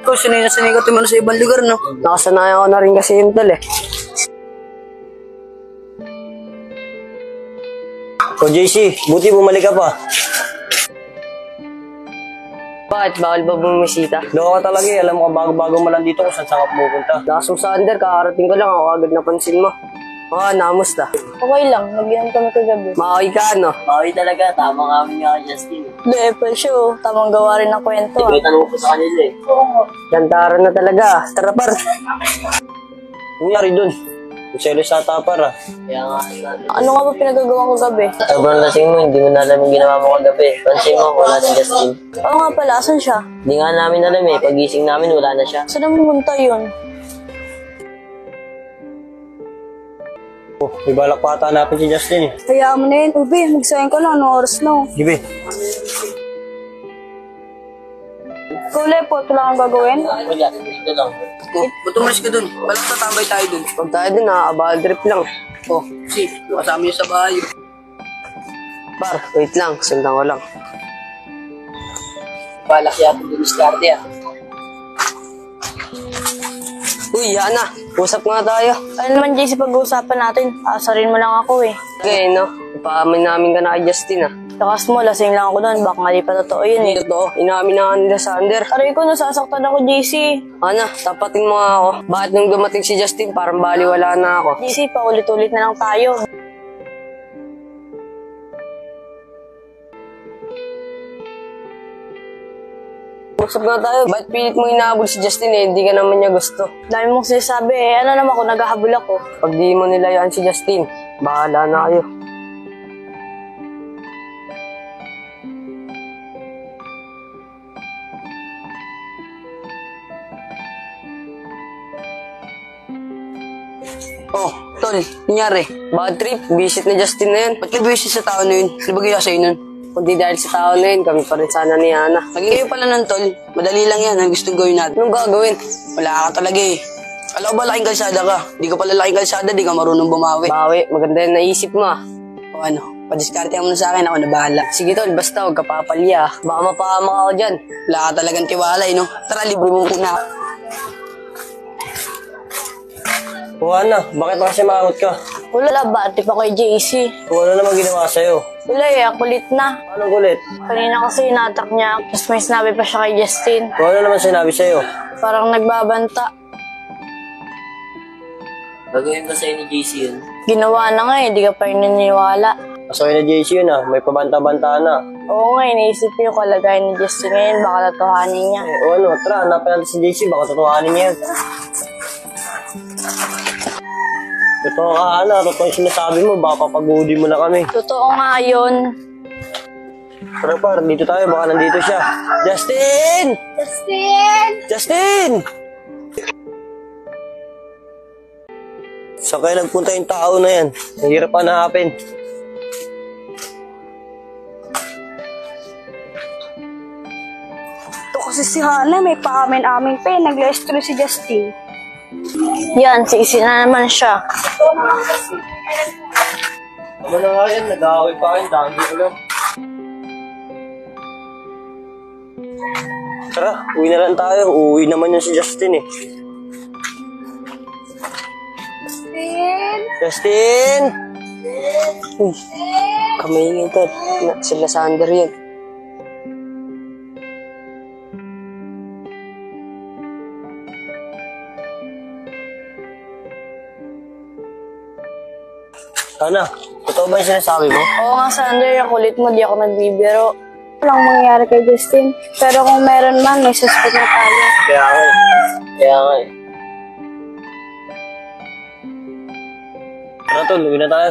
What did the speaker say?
Ikaw, sanay na sanay ka tumano sa ibang lugar, no? Nakasanayan ko na rin kasi yun, tol, eh. O JC, buti bumalik ka pa. Bakit? Bawal ba bumisita? Loko ka talaga eh. Alam mo ka bago-bago mo lang dito kung saan ka pupunta. Lakas mo sa under, kakarating ko lang. Ako agad napansin mo. Namusta? Okay lang, nagyan kami kagabi. Makakay ka, no? Bakit talaga, tama nga kami nga kay Justin. Apple show, tamang gawa rin ng kwento. May tanong ko sa kanila eh. Gandara na talaga. Tara, par. Nangyari dun. Selos sa tapar ah. Kaya nga, Ano nga ba pinagagawa ko gabi? sobrang lasing mo, hindi mo na alam yung ginawa mo kagabi. Pansin mo, wala si Justin. Oo nga pala, asan siya? Hindi nga namin alam eh, pagising namin wala na siya. Saan ang pumunta yun? Oh, may balak pa ata hanapin si Justin eh. Kaya mo na yun, Ubi, magsayang ka lang, anong oras na? Gibe. Kule po, ito lang ang gagawin. Wala, dito lang. Oh, ba't umalis ka dun? Walang tatambay tayo dun. Pag tayo din, nakakabahal trip lang. Oh, si, kasama niyo sa bahay. Par, wait lang. Sundan ko lang. Balak yata dun diskarte ah. Uy, Yana. Usap nga tayo. Ano naman, JC, pag-uusapan natin? Asarin mo lang ako eh. Okay, no? Ipaamin namin ka na kay Justin, ah. Lakas mo, lasing lang ako doon. Baka mali pa totoo yun eh. Hindi totoo. Inamin na nga nila sa under. Aray ko, nasasaktan ako, JC. Ana, tapatin mo nga ako. Bakit nung dumating si Justin, parang baliwala na ako? JC, paulit-ulit na lang tayo. Usap nga tayo. Bakit pilit mo inahabol si Justin eh? Hindi ka naman niya gusto. Dami mong sinasabi eh. Ano naman kung naghahabol ako? Pag di mo nilayaan si Justin, bahala na kayo. Oh, tol, nangyari. Bad trip, visit na Justin na yan. Ba't ka busy sa tao na yun? Ano ba gaya sa'yo nun? Kundi dahil sa tao na yun, kami pa rin sana ni Ana. Maging kayo pala nun, tol. Madali lang yan ang gustong gawin natin. Anong gagawin? Wala ka talaga eh. Alam ko ba laking kalsada ka? Di ka pala laking kalsada, di ka marunong bumawi. Bawi, maganda yung naisip mo ah. O ano, padiskarte mo na sa akin, ako na bahala. Sige tol, basta huwag ka papalya. Baka mapahamak ako dyan. Wala ka talagang tiwala eh, no? Tara, libre mo muna. O Ana, bakit na kasi maangot ka? Wala, bati pa kay JC. O ano naman ginawa sa'yo? Wala eh, kulit na. Anong kulit? Kanina kasi inatak niya. Tapos may sinabi pa siya kay Justin. O ano naman sinabi sa'yo? Parang nagbabanta. Gagawin ba sa'yo ni JC yun? Ginawa na nga eh, di ka pa rin naniniwala. Pasaway na JC yun ah, may pabanta-banta na. Oo nga, iniisip ko yung kalagayan ni Justin ngayon, baka tatuhanin niya. O ano, tara, hanapin natin si JC, baka tutuhanin niya yan. Totoo ka Ana, totoo yung sinasabi mo, baka papagudi mo na kami. Totoo nga yun. Tara par, dito tayo, baka nandito siya. Justin! Justin! Justin! Saan kayo nagpunta yung tao na yan? Ang hirap hanapin. Ito kasi si Hana, may paamin-amin pa eh. Nag-stress si Justin. Yan, sisi na naman siya. Ano na nga yan, nag-aaway pa kayo, dami alam. Tara, uwi na lang tayo. Uuwi naman yun si Justin eh. Justin! Uy, kamingin tol. Sila sa under yun. Ana, totoo ba yung sinasabi mo? Oo nga, Sander, yung kulit mo, di ako nagbibiro. Walang mangyayari kay Justin. Pero kung meron man, may suspect na tayo. Kaya nga eh. Kaya nga eh. Tara tol, uwi na tayo.